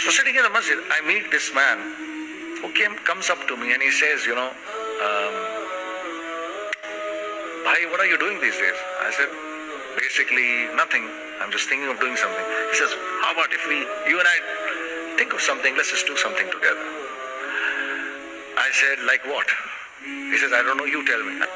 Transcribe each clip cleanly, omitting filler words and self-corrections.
So sitting in the masjid, I meet this man who comes up to me and he says, you know, bhai, what are you doing these days? I said, basically nothing. I'm just thinking of doing something. He says, how about if you and I think of something, let's just do something together. I said, like what? He says, I don't know, you tell me.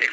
1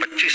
25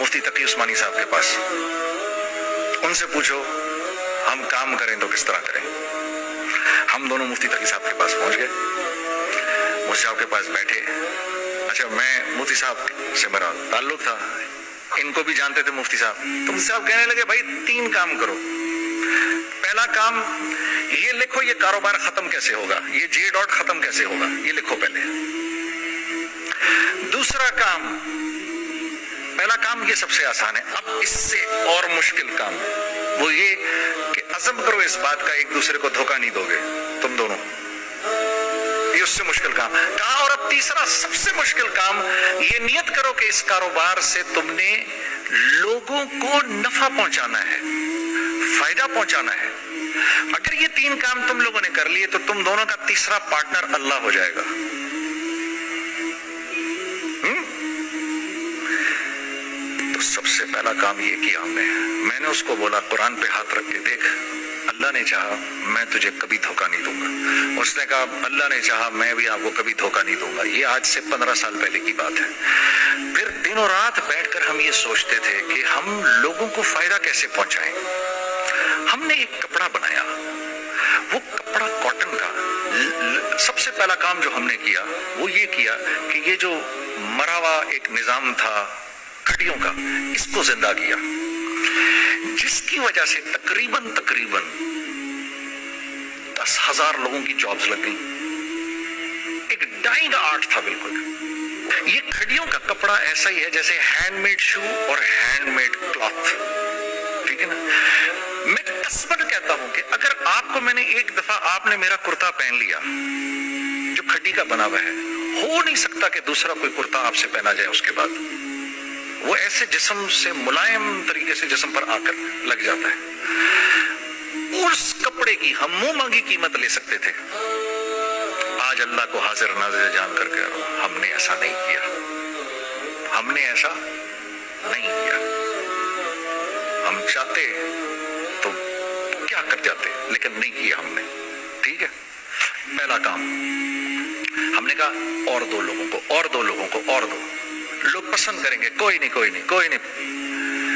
مفتی تقی عثمانی صاحب کے پاس، ان سے پوچھو ہم کام کریں تو کس طرح کریں۔ ہم دونوں مفتی تقی صاحب کے پاس پہنچ گئے، مفتی صاحب کے پاس بیٹھے۔ اچھا میں مفتی صاحب سے میرا تعلق تھا، ان کو بھی جانتے تھے مفتی صاحب، تو مفتی صاحب کہنے لگے بھائی 3 کام کرو۔ پہلا کام یہ لکھو یہ کاروبار ختم کیسے ہوگا، یہ جے ڈاٹ ختم کیسے ہوگا، یہ لکھو پہلے۔ دوسرا کام، پہلا کام یہ سب سے آسان ہے، اب اس سے اور مشکل کام وہ یہ کہ عزم کرو اس بات کا ایک دوسرے کو دھوکہ نہیں دو گے تم دونوں، یہ اس سے مشکل کام کہا۔ اور اب تیسرا سب سے مشکل کام، یہ نیت کرو کہ اس کاروبار سے تم نے لوگوں کو نفع پہنچانا ہے، فائدہ پہنچانا ہے۔ اگر یہ 3 کام تم لوگوں نے کر لیے تو تم دونوں کا تیسرا پارٹنر اللہ ہو جائے گا۔ تو سب سے پہلا کام یہ کیا ہم نے، میں نے اس کو بولا قرآن پہ ہاتھ رکھ کے دیکھ، اللہ نے چاہا میں تجھے کبھی دھوکہ نہیں دوں گا۔ اس نے کہا اللہ نے چاہا میں بھی آپ کو کبھی دھوکہ نہیں دوں گا۔ یہ آج سے 15 سال پہلے کی بات ہے۔ پھر دنوں رات بیٹھ کر ہم یہ سوچتے تھے کہ ہم لوگوں کو فائدہ کیسے پہنچائیں۔ ہم نے ایک کپڑا بنایا، وہ کپڑا کاٹن کا۔ سب سے پہلا کام جو ہم نے کیا وہ یہ کیا کہ یہ جو مرا ہوا ایک نظام تھا کھڑیوں کا، اس کو زندہ کیا، جس کی وجہ سے تقریباً 10,000 لوگوں کی جابز لگ گئیں۔ ایک ڈائنگ آرٹ تھا بالکل۔ یہ کھڑیوں کا کپڑا ایسا ہی ہے جیسے ہینڈ میڈ شو اور ہینڈ میڈ کلاتھ، ٹھیک ہے نا۔ میں قسمن کہتا ہوں کہ اگر آپ کو میں نے ایک دفعہ آپ نے میرا کرتا پہن لیا جو کھڈی کا بنا ہوا ہے، ہو نہیں سکتا کہ دوسرا کوئی کرتا آپ سے پہنا جائے اس کے بعد، وہ ایسے جسم سے ملائم طریقے سے جسم پر آ کر لگ جاتا ہے۔ اس کپڑے کی ہم منہ مانگی قیمت لے سکتے تھے۔ آج اللہ کو حاضر ناظر جان کر کہہ رہا ہوں، ہم نے ایسا نہیں کیا، ہم نے ایسا نہیں کیا۔ ہم چاہتے تو کیا کر جاتے، لیکن نہیں کیا ہم نے، ٹھیک ہے۔ پہلا کام ہم نے کہا اور 2 لوگوں کو، اور 2 لوگوں کو، اور 2 لوگ پسند کریں گے، کوئی نہیں۔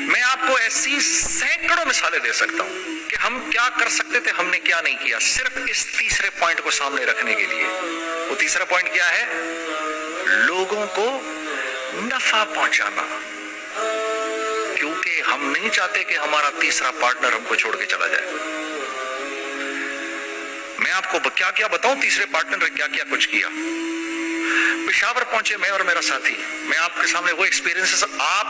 میں آپ کو ایسی سینکڑوں مثالیں دے سکتا ہوں کہ ہم کیا کر سکتے تھے، ہم نے کیا نہیں کیا، صرف اس تیسرے پوائنٹ کو سامنے رکھنے کے لیے۔ وہ تیسرا پوائنٹ کیا ہے؟ لوگوں کو نفع پہنچانا، کیونکہ ہم نہیں چاہتے کہ ہمارا تیسرا پارٹنر ہم کو چھوڑ کے چلا جائے۔ میں آپ کو کیا کیا بتاؤں، تیسرے پارٹنر نے کیا کیا کچھ کیا۔ پشاور پہنچے میں اور میرا ساتھی، میں آپ کے سامنے وہ ایکسپیرینسز آپ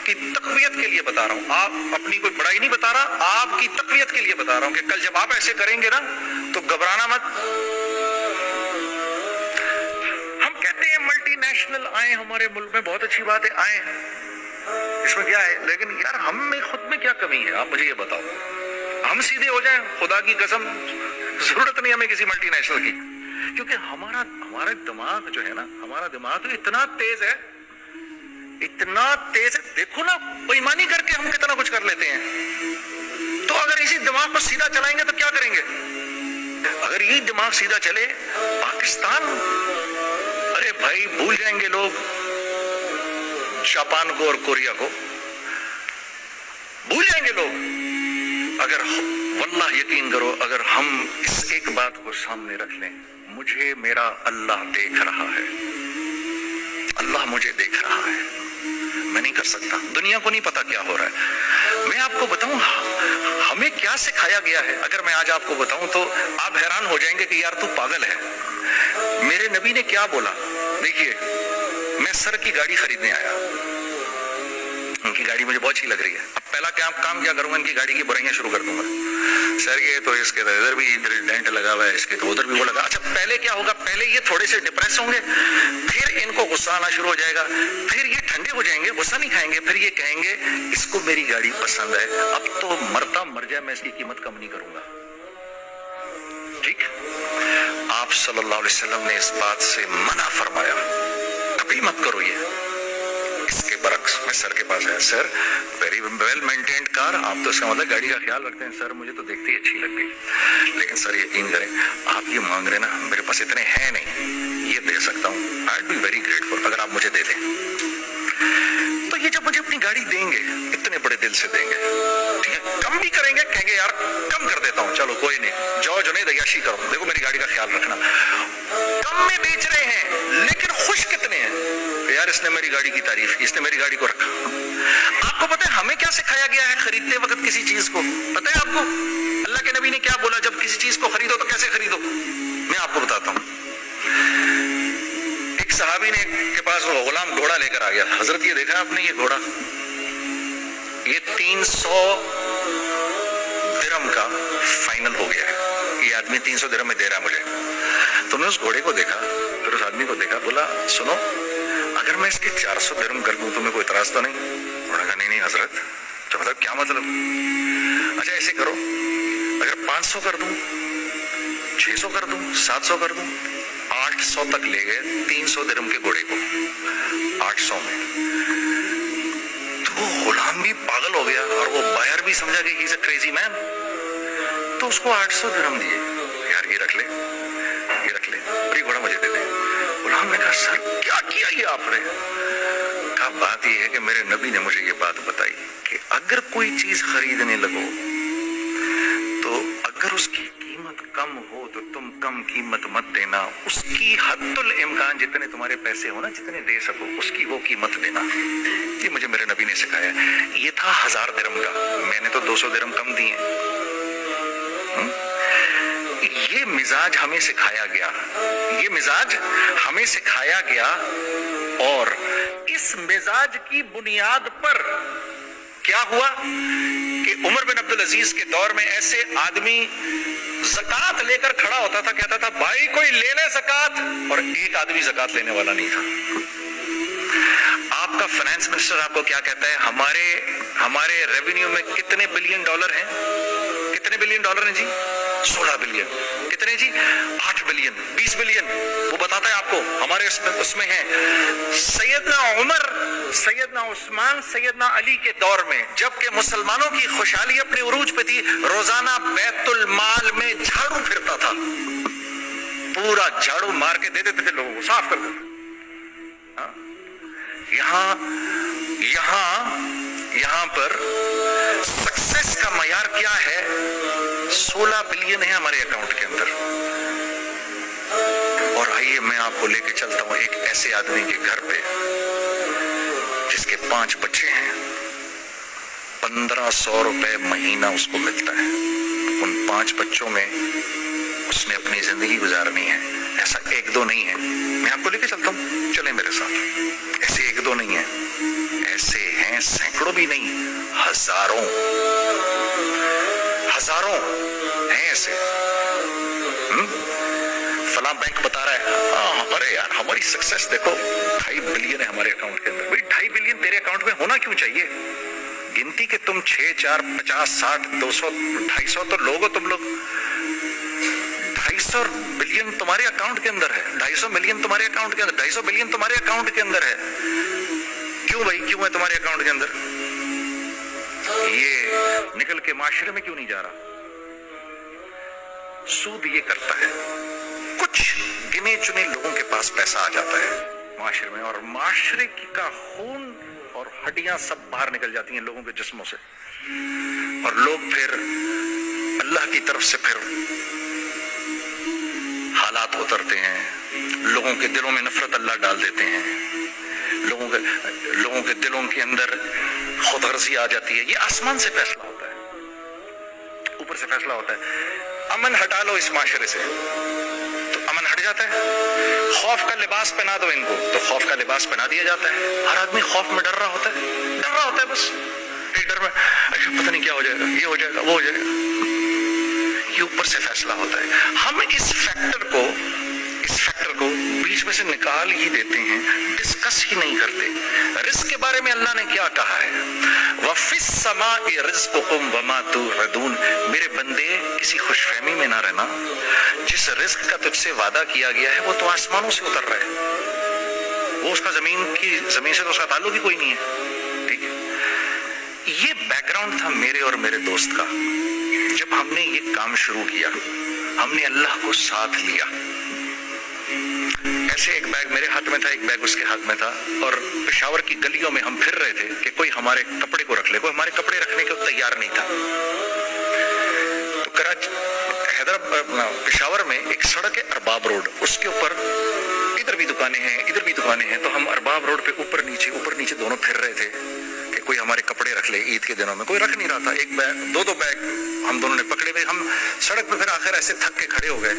کی تقویت کے لیے بتا رہا ہوں، آپ اپنی کوئی بڑائی نہیں بتا رہا، آپ کی تقویت کے لیے بتا رہا ہوں کہ کل جب آپ ایسے کریں گے نا تو گھبرانا مت۔ ہم کہتے ہیں ملٹی نیشنل آئے ہمارے ملک میں، بہت اچھی بات ہے، آئے، اس میں کیا ہے، لیکن یار ہم میں خود میں کیا کمی ہے، آپ مجھے یہ بتاؤ۔ ہم سیدھے ہو جائیں، خدا کی قسم ضرورت نہیں ہمیں کسی ملٹی نیشنل کی، کیونکہ ہمارا دماغ جو ہے نا، ہمارا دماغ تو اتنا تیز ہے، دیکھو نا بےایمانی کر کے ہم کتنا کچھ کر لیتے ہیں۔ تو اگر اسی دماغ کو سیدھا چلائیں گے تو کیا کریں گے؟ اگر یہی دماغ سیدھا چلے، پاکستان، ارے بھائی بھول جائیں گے لوگ جاپان کو اور کوریا کو، بھول جائیں گے لوگ۔ اگر واللہ یقین کرو، اگر ہم اس ایک بات کو سامنے رکھ لیں، مجھے میرا اللہ دیکھ رہا ہے، اللہ مجھے دیکھ رہا ہے، میں نہیں کر سکتا، دنیا کو نہیں پتا کیا ہو رہا ہے۔ میں آپ کو بتاؤں ہمیں کیا سکھایا گیا ہے، اگر میں آج آپ کو بتاؤں تو آپ حیران ہو جائیں گے کہ یار تو پاگل ہے۔ میرے نبی نے کیا بولا، دیکھیے میں سر کی گاڑی خریدنے آیا، ان کی گاڑی مجھے بہت اچھی لگ رہی ہے، اب پہلا کام کیا کروں گا، ان کی گاڑی کی برائیاں شروع کر دوں گا، سر یہ تو اس کے تو ادھر بھی ڈینٹ لگا ہوا ہے، اس کے تو ادھر بھی وہ لگا۔ اچھا پہلے کیا ہوگا، پہلے یہ تھوڑے سے ڈپریس ہوں گے، پھر ان کو غصہ آنا شروع ہو جائے گا، پھر یہ ٹھنڈے ہو جائیں گے، غصہ نہیں کھائیں گے، پھر یہ کہیں گے اس کو میری گاڑی پسند ہے، اب تو مرتا مر جائے میں اس کی قیمت کم نہیں کروں گا، ٹھیک۔ آپ صلی اللہ علیہ وسلم نے اس بات سے منع فرمایا، کبھی مت کرو یہ، اس کے برعکس میں سر کے پاس آیا, سر ویری ویل مینٹینڈ کار, آپ تو اس کا مطلب گاڑی کا خیال رکھتے ہیں. سر مجھے تو دیکھتے ہی اچھی لگ گئی, لیکن سر یقین کریں آپ یہ مانگ رہے ہیں نا, میرے پاس اتنے ہیں نہیں, یہ دے سکتا ہوں. آئی بی ویری گریٹفل اگر آپ مجھے دے دیں. تو یہ جب مجھے اپنی گاڑی دیں گے اتنے بڑے دل سے دیں گے, ٹھیک ہے, کم بھی کریں گے, کہیں گے یار کم کر دیتا ہوں, چلو کوئی نہیں, جاؤ جنید عیاشی کرو, دیکھو میری گاڑی کا خیال رکھنا. کم میں بیچ رہے ہیں لیکن خوش کتنے ہیں, یار اس نے میری گاڑی کی تعریف کی, اس نے میری گاڑی کو رکھا. آپ کو پتہ ہے ہمیں کیا سکھایا گیا ہے خریدتے وقت کسی چیز کو؟ پتہ ہے آپ کو اللہ کے نبی نے کیا بولا جب کسی چیز کو خریدو تو کیسے خریدو؟ میں آپ کو بتاتا ہوں. ایک صحابی نے کے پاس وہ غلام گھوڑا لے کر آ گیا. حضرت یہ دیکھا آپ نے, یہ گھوڑا یہ 300 درہم کا فائنل ہو گیا ہے, یہ آدمی 300 درہم میں دے رہا ہے مجھے. تو میں اس گھوڑے کو دیکھا, پھر اس آدمی کو دیکھا, بولا سنو اگر میں اس کے 400 درہم کر دوں تمہیں کوئی اعتراض تو نہیں؟ انہوں نے کہا نہیں حضرت. تو مطلب کیا مطلب؟ اچھا ایسے کرو, اگر 500 کر دوں, 600 کر دوں, 700 کر دوں. 800 تک لے گئے 300 درہم کے گھوڑے کو, 800 میں. تو وہ غلام بھی پاگل ہو گیا اور وہ بائر بھی سمجھا کہ he's a crazy man. تو اس کو 800 درہم دیے, یار یہ رکھ لے, یہ رکھ لے, یہ گھوڑا مجھے دے دے. غلام نے کہا سر کیا کیا یہ آپ نے؟ کہا بات یہ ہے کہ میرے نبی نے مجھے یہ بات بتائی کہ اگر کوئی چیز خریدنے لگو تو اگر اس کی قیمت کم ہو تو تم کم قیمت مت دینا, اس کی حد الامکان جتنے تمہارے پیسے ہو نا, جتنے دے سکو اس کی وہ قیمت دینا. یہ مجھے میرے نبی نے سکھایا. یہ تھا 1000 درہم کا, میں نے تو 200 درہم کم دیے. یہ مزاج ہمیں سکھایا گیا, یہ مزاج ہمیں سکھایا گیا, اور اس مزاج کی بنیاد پر کیا ہوا کہ عمر بن عبدالعزیز کے دور میں ایسے آدمی زکات لے کر کھڑا ہوتا تھا, کہتا تھا بھائی کوئی لے لے زکات, اور ایک آدمی زکات لینے والا نہیں تھا. آپ کا فائنانس منسٹر آپ کو کیا کہتا ہے, ہمارے ریونیو میں کتنے بلین ڈالر ہیں؟ کتنے بلین ڈالر ہیں جی؟ 16 بلین. کتنے جی؟ 8 بلین, 20 بلین. وہ بتاتا ہے آپ کو ہمارے اس میں ہیں. سیدنا عمر, سیدنا عثمان, سیدنا علی کے دور میں جبکہ مسلمانوں کی خوشحالی اپنے عروج پہ تھی, روزانہ بیت المال میں جھاڑو پھرتا تھا, پورا جھاڑو مار کے دے دیتے تھے لوگوں کو, صاف کر دیتے. یہاں پر سکسیس کا معیار کیا ہے؟ 16 بلین ہے ہمارے اکاؤنٹ کے اندر. اور آئیے میں آپ کو لے کے چلتا ہوں ایک ایسے آدمی کے گھر پہ جس کے 5 بچے ہیں, 1500 روپے مہینہ اس کو ملتا ہے. ان 5 بچوں میں اس نے اپنی زندگی گزارنی ہے. ایسا 1-2 نہیں ہے, میں آپ کو لے کے چلتا ہوں, چلیں میرے ساتھ. ایسے 1-2 نہیں ہے, ایسے ہیں سینکڑوں بھی نہیں, ہزاروں ہیں ایسے. فلاں بینک بتا رہا ہے ارے یار ہماری سکسیس دیکھو 2.5 بلین ہے ہمارے اکاؤنٹ کے اندر. بھائی 2.5 بلین تیرے اکاؤنٹ میں ہونا کیوں چاہیے؟ گنتی کہ تم 6, 4, 50, 60, 200, 250 تو لوگ ہو تم لوگ. 250 بلین تمہارے اکاؤنٹ کے اندر ہے, 250 ملین تمہارے اکاؤنٹ کے اندر, 250 بلین تمہارے اکاؤنٹ کے اندر ہے. کیوں بھائی, کیوں ہے تمہارے اکاؤنٹ کے اندر؟ یہ نکل کے معاشرے میں کیوں نہیں جا رہا؟ سود یہ کرتا ہے, کچھ گنے چنے لوگوں کے پاس پیسہ آ جاتا ہے معاشرے میں, اور معاشرے کا خون اور ہڈیاں سب باہر نکل جاتی ہیں لوگوں کے جسموں سے, اور لوگ پھر اللہ کی طرف سے پھر حالات اترتے ہیں, لوگوں کے دلوں میں نفرت اللہ ڈال دیتے ہیں, لوگوں کے دلوں کے اندر خود غرضی آ جاتی ہے. یہ آسمان سے فیصلہ ہوتا ہے, اوپر سے فیصلہ ہوتا ہے. امن ہٹا لو اس معاشرے سے تو امن ہٹ جاتا ہے. خوف کا لباس پہنا دو ان کو تو خوف کا لباس پہنا دیا جاتا ہے. ہر آدمی خوف میں ڈر رہا ہوتا ہے, بس ایک ڈر میں پتہ نہیں کیا ہو جائے گا, یہ ہو جائے گا, وہ ہو جائے گا. یہ اوپر سے فیصلہ ہوتا ہے. ہم اس فیکٹر کو بیچ میں سے نکال ہی دیتے ہیں, ڈسکس ہی نہیں کرتے. رزق کے بارے میں اللہ نے کیا کہا ہے؟ وَفِي السَّمَاءِ رِزْقُكُمْ وَمَا تُوعَدُونَ. میرے بندے کسی خوش فہمی میں نہ رہنا, جس رزق کا تجھ سے وعدہ کیا گیا ہے وہ تو آسمانوں سے اتر رہا ہے. وہ اس کا زمین سے تو اس کا تعلق ہی کوئی نہیں ہے. ٹھیک ہے, یہ بیک گراؤنڈ تھا میرے اور میرے دوست کا. جب ہم نے یہ کام شروع کیا, ہم نے اللہ کو ساتھ لیا. ایسے ایک بیگ میرے ہاتھ میں تھا, ایک بیگ اس کے ہاتھ میں تھا, اور پشاور کی گلیوں میں ہم پھر رہے تھے کہ کوئی ہمارے کپڑے کو رکھ لے. کوئی ہمارے کپڑے رکھنے کو تیار نہیں تھا. تو پشاور میں ایک سڑک ہے ارباب روڈ, اس کے اوپر ادھر بھی دکانیں ہیں ادھر بھی دکانیں ہیں. تو ہم ارباب روڈ پہ اوپر نیچے دونوں پھر رہے تھے کہ کوئی ہمارے کپڑے رکھ لے. عید کے دنوں میں کوئی رکھ نہیں رہا تھا. ایک بیگ, دو بیگ ہم دونوں نے پکڑے ہوئے. ہم سڑک پہ پھر آخر ایسے تھک کے کھڑے ہو گئے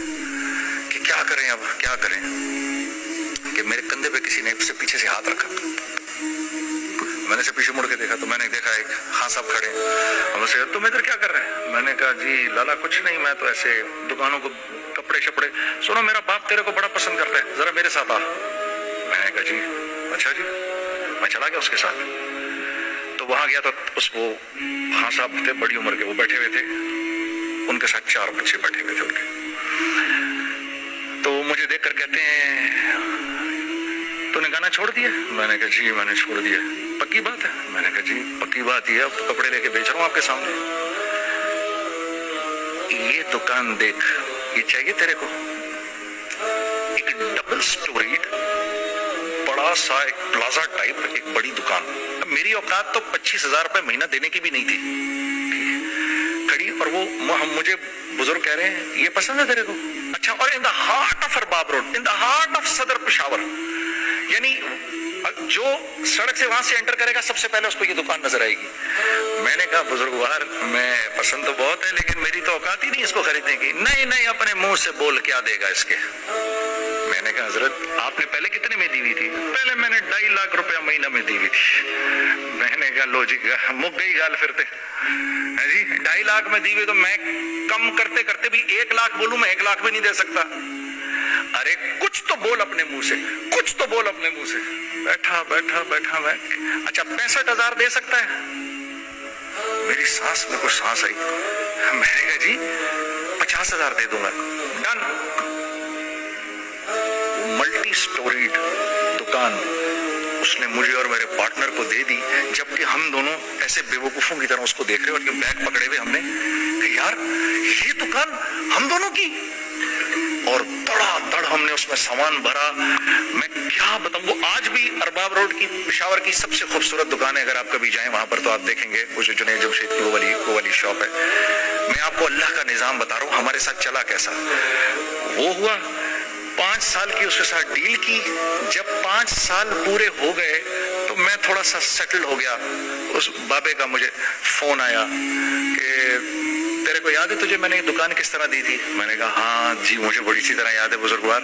کہ کیا کریں, اب کیا کریں, کہ میرے کندھے پہ کسی نے سے پیچھے سے ہاتھ رکھا. میں نے سے پیچھے مڑ کے دیکھا تو میں نے دیکھا ایک خان صاحب کھڑے ہیں. ہم سے, تم ادھر کیا کر رہے ہیں؟ میں نے کہا جی لالا کچھ نہیں, میں تو ایسے دکانوں کو کپڑے شپڑے. سنو میرا باپ تیرے کو بڑا پسند کرتا ہے, ذرا میرے ساتھ آ. میں نے کہا جی اچھا جی. میں چلا گیا اس کے ساتھ. تو وہاں گیا تو اس وہ خان صاحب تھے بڑی عمر کے, وہ بیٹھے ہوئے تھے, ان کے ساتھ 4 بچے بیٹھے ہوئے تھے ان کے. تو مجھے دیکھ کر کہتے ہیں تو نے گانا چھوڑ دیا؟ میں نے کہا جی میں نے چھوڑ دیا. پکی بات ہے؟ میں نے کہا جی پکی بات ہی ہے, اب کپڑے لے کے بیچ رہا ہوں آپ کے سامنے. یہ دکان دیکھ, یہ چاہیے تیرے کو؟ ایک ڈبل سٹوریڈ بڑا سا ایک پلازا ٹائپ ایک بڑی دکان. میری اوقات تو 25,000 روپے مہینہ دینے کی بھی نہیں تھی کھڑی. اور وہ مجھے بزرگ کہہ رہے ہیں یہ پسند ہے تیرے کو؟ اچھا. اور in the heart of Arbab Road, in the heart of Saddar Peshawar, یعنی جو سڑک سے وہاں سے انٹر کرے گا سب سے پہلے اس کو یہ دکان نظر آئے گی. میں نے کہا بزرگوار میں پسند تو بہت ہے لیکن میری تو اوقات ہی نہیں اس کو خریدنے کی. نہیں اپنے منہ سے بول کیا دے گا اس کے. میں نے کہا حضرت آپ نے پہلے کتنے میں دی ہوئی تھی؟ پہلے میں نے 2.5 لاکھ روپیہ مہینہ میں دی ہوئی تھی. میں نے کہا لو جی مک گئی گال پھرتے جی. 2.5 لاکھ میں دی ہوئی تو میں کم کرتے کرتے بھی 1 لاکھ بولوں, میں 1 لاکھ بھی نہیں دے سکتا. ارے کچھ تو بول اپنے منہ سے, کچھ تو بول اپنے منہ سے. بیٹھا میں, اچھا 65,000 دے سکتا ہے؟ میری سانس میں کچھ سانس آئی. میں نے کہا جی 50,000 دے دوں گا. ڈن. ملٹی سٹوریڈ دکان اس نے مجھے اور میرے پارٹنر کو دے دی, جبکہ ہم دونوں ایسے بے وقوفوں کی طرح اس کو دیکھ رہے اور بیگ پکڑے ہوئے ہم نے کہ یار یہ دکان ہم دونوں کی. اور دڑ ہم نے اس میں سامان بھرا. میں کیا بتاؤں, وہ آج بھی ارباب روڈ کی پشاور کی سب سے خوبصورت دکان ہے. اگر آپ کبھی جائیں وہاں پر تو آپ دیکھیں گے وہ جو جنید جمشید کی وہ والی شاپ ہے. میں آپ کو اللہ کا نظام بتا رہا ہوں ہمارے ساتھ چلا کیسا. وہ ہوا 5 سال کی اس کے ساتھ ڈیل کی. جب 5 سال پورے ہو گئے تو میں تھوڑا سا سیٹل ہو گیا. اس بابے کا مجھے فون آیا کہ تیرے کو یاد ہے تجھے میں نے یہ دکان کس طرح دی تھی؟ میں نے کہا ہاں جی مجھے بڑی اچھی طرح یاد ہے بزرگوار.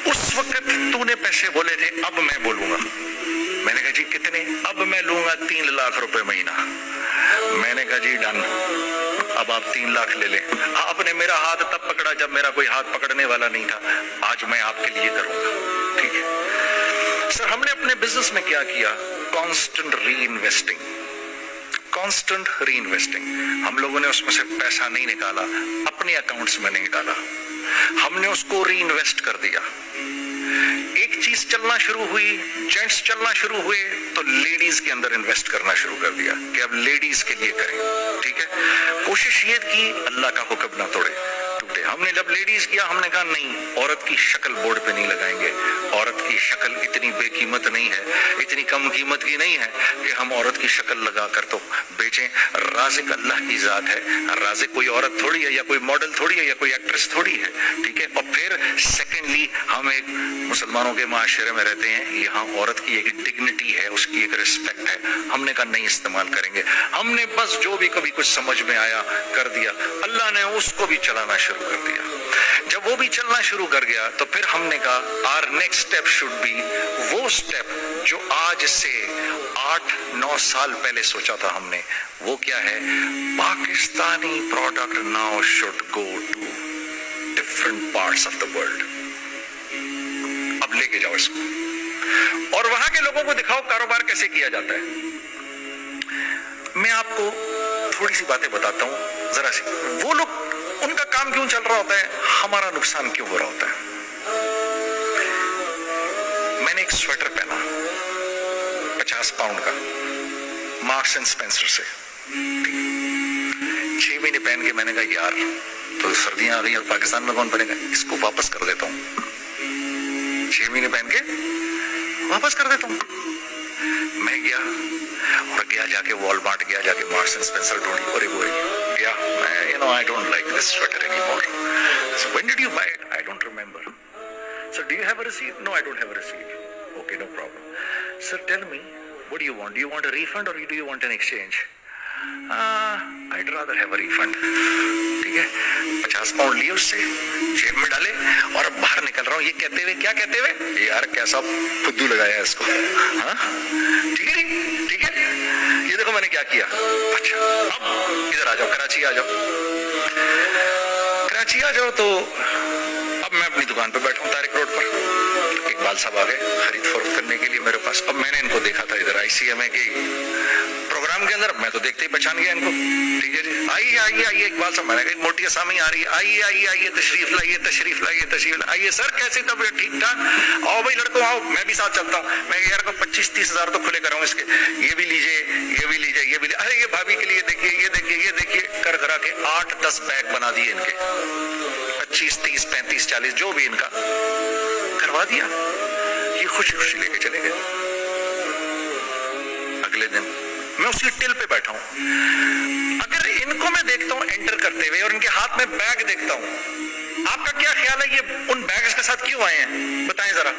اس وقت تو نے پیسے بولے تھے, اب میں بولوں گا. میں نے کہا جی کتنے؟ اب میں لوں گا 3 لاکھ روپے مہینہ. میں نے کہا جی ڈن, اب آپ 3 لاکھ لے لیں. آپ نے میرا ہاتھ تب پکڑا جب میرا کوئی ہاتھ پکڑنے والا نہیں تھا. آج میں آپ کے لیے کروں گا. ٹھیک ہے سر. ہم نے اپنے بزنس میں کیا کیا؟ کانسٹنٹ ری انویسٹنگ. ہم لوگوں نے اس میں سے پیسہ نہیں نکالا, اپنے اکاؤنٹس میں نہیں ڈالا, ہم نے اس کو ری انویسٹ کر دیا. ایک چیز چلنا شروع ہوئی, جینٹس چلنا شروع ہوئے تو لیڈیز کے اندر انویسٹ کرنا شروع کر دیا کہ اب لیڈیز کے لیے کریں. ٹھیک ہے, کوشش یہ کی اللہ کا حکم نہ توڑے. ہم نے جب لیڈیز کیا ہم نے کہا نہیں, عورت کی شکل بورڈ پہ نہیں لگائیں گے. عورت کی شکل اتنی بے قیمت نہیں ہے, اتنی کم قیمت کی نہیں ہے کہ ہم عورت کی شکل لگا کر تو بیچیں. رازق اللہ کی ذات ہے. رازق کوئی عورت تھوڑی ہے, یا کوئی ماڈل تھوڑی ہے, یا کوئی ایکٹریس تھوڑی ہے. ٹھیک ہے. اور پھر سیکنڈلی ہم ایک مسلمانوں کے معاشرے میں رہتے ہیں, یہاں عورت کی ایک ڈگنیٹی ہے, اس کی ایک رسپیکٹ ہے. ہم نے کہا نہیں استعمال کریں گے. ہم نے بس جو بھی کبھی کچھ سمجھ میں آیا کر دیا. اللہ نے اس کو بھی چلانا شروع کر دیا. جب وہ بھی چلنا شروع کر گیا تو پھر ہم نے کہا our next step should be وہ step جو آج سے 8-9 سال پہلے سوچا تھا ہم نے. وہ کیا ہے؟ Pakistani product now should go to different parts of the world. اب لے کے جاؤ اس کو اور وہاں کے لوگوں کو دکھاؤ کاروبار کیسے کیا جاتا ہے. میں آپ کو تھوڑی سی باتیں بتاتا ہوں ذرا سی. وہ لوگ ان کا کام کیوں چل رہا ہوتا ہے, ہمارا نقصان کیوں ہو رہا ہوتا ہے. میں نے ایک سویٹر پہنا 50 پاؤنڈ کا مارکس اینڈ اسپینسر سے, 6 مہینے پہن کے میں نے کہا یار تو سردیاں آ گئی اور پاکستان میں کون پہنے گا, اس کو واپس کر دیتا ہوں, 6 مہینے پہن کے واپس کر دیتا ہوں. میں گیا اور جا کے وال مارٹ گیا, جا کے مارکس اینڈ اسپینسر ڈھونڈی اور وہ گیا, میں I don't like this sweater anymore. So when did you buy it? I don't remember. So do you have a receipt? No, I don't have a receipt. Okay, no problem. Sir, tell me, what do you want? Do you want a refund or do you want an exchange? I'd rather have a refund. ٹھیک ہے, 50 pound لیے اس سے, جیب میں ڈالے اور اب باہر نکل رہا ہوں, یہ کہتے ہوئے, کیا کہتے ہوئے, یار کیسا فدو لگایا ہے اس کو, ہاں ٹھیک ہے جی, ٹھیک ہے, یہ دیکھو میں نے کیا کیا. اچھا اب ادھر آ جاؤ, کراچی آ جاؤ, کراچی آ جاؤ. تو اب میں اپنی دکان پہ بیٹھا ہوں طارق روڈ پر, اقبال صاحب آ گئے خرید فروخت کرنے کے لیے میرے پاس. اب میں نے ان کو دیکھا تھا ادھر ICMA کے پروگرام کے اندر, میں تو دیکھتے ہی پہچان گیا ان کو. ٹھیک ہے جی, آئیے آئیے آئیے اقبال صاحب, میں نے کہا موٹی اسامی آ رہی ہے, آئیے آئیے آئیے, تشریف لائیے تشریف لائیے تشریف لائیے. سر کیسی طبیعت, ٹھیک ٹھاک, آؤ بھائی لڑکوں آؤ, میں بھی ساتھ چلتا ہوں. میں یار کو 25-30 ہزار تو کھلے کراؤں اس کے, یہ بھی لیجیے یہ بھی لیجیے یہ بھی, ارے یہ بھابھی کے لیے دیکھیے یہ دیکھیے یہ دیکھیے, کر کرا کے 8-10 بیگ بنا دیے ان کے, 25-30-35-40 جو بھی ان کا کروا دیا. یہ خوشی خوشی لے کے چلے گئے. اگلے دن میں اسی ٹل پہ بیٹھا ہوں, اگر ان کو میں دیکھتا ہوں انٹر کرتے ہوئے اور ان کے ہاتھ میں بیگ دیکھتا ہوں, آپ کا کیا خیال ہے یہ ان بیگز کے ساتھ کیوں آئے ہیں, بتائیں ذرا.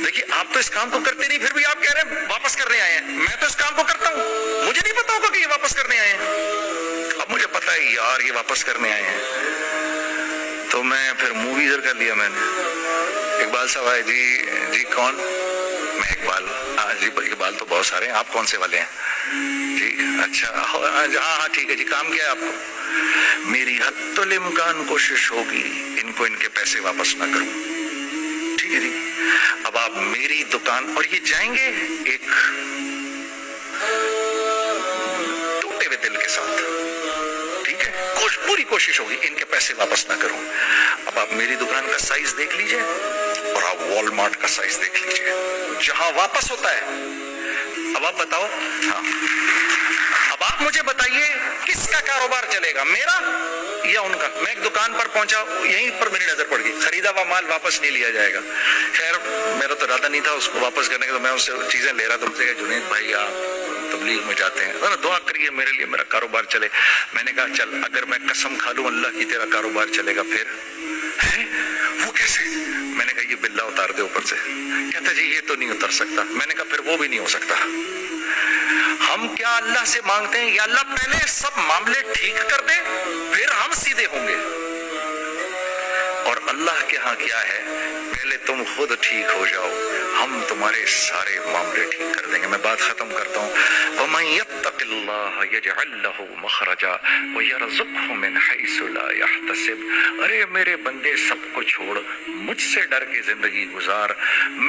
دیکھیے آپ تو اس کام کو کرتے نہیں, پھر بھی آپ کہہ رہے ہیں واپس کرنے آئے ہیں. میں تو اس کام کو کرتا ہوں, مجھے نہیں پتا ہوگا کہ یہ واپس کرنے آئے ہیں. اب مجھے پتا ہے یار یہ واپس کرنے آئے ہیں, تو میں پھر منہ بھی ادھر کر لیا. میں نے اقبال صاحب آئے, جی کون, میں اقبال. جی اقبال تو بہت سارے ہیں, آپ کون سے والے ہیں جی, اچھا ہاں ٹھیک ہے جی, کام کیا ہے آپ کو. میری حتی الامکان کوشش ہوگی ان کو ان کے پیسے واپس نہ کروں. ٹھیک ہے جی, اب آپ میری دکان, اور یہ جائیں گے ایک ٹوٹے ہوئے دل کے ساتھ, ٹھیک ہے, پوری کوشش ہوگی ان کے پیسے واپس نہ کروں. اب آپ میری دکان کا سائز دیکھ لیجئے اور آپ وال مارٹ کا سائز دیکھ لیجئے, جہاں واپس ہوتا ہے. اب آپ بتاؤ, ہاں اب آپ مجھے بتائیے کس کا کاروبار چلے گا, میرا یا ان کا. میں ایک دکان پر پہنچا, یہیں پر میری نظر پڑ گئی, خریدا ہوا مال واپس نہیں لیا جائے گا. خیر میرا تو ارادہ نہیں تھا اس کو واپس کرنے کا, تو میں اس سے چیزیں لے رہا تھا. مجھے کہا جنید بھائی آپ تبلیغ میں جاتے ہیں, ذرا دعا کریے میرے لیے, میرا کاروبار چلے. میں نے کہا چل اگر میں قسم کھا لوں اللہ کی تیرا کاروبار چلے گا, پھر ہے وہ کیسے. میں نے کہا یہ بلا اتار دے اوپر سے. کہتا جی یہ تو نہیں اتر سکتا. میں نے کہا پھر وہ بھی نہیں ہو سکتا. ہم کیا اللہ سے مانگتے ہیں, یا اللہ پہلے سب معاملے ٹھیک کر دے پھر ہم سیدھے ہوں گے, اور اللہ کے ہاں کیا ہے, پہلے تم خود ٹھیک ہو جاؤ, ہم تمہارے سارے معاملے ٹھیک کر دیں گے. میں بات ختم کرتا ہوں. وَمَن يَتَّقِ اللَّهَ يَجْعَل لَّهُ مَخْرَجًا وَيَرْزُقْهُ مِنْ حَيْثُ لَا يَحْتَسِبُ. ارے میرے بندے سب کو چھوڑ, مجھ سے ڈر کے زندگی گزار,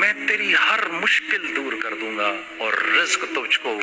میں تیری ہر مشکل دور کر دوں گا اور رزق تجھ کو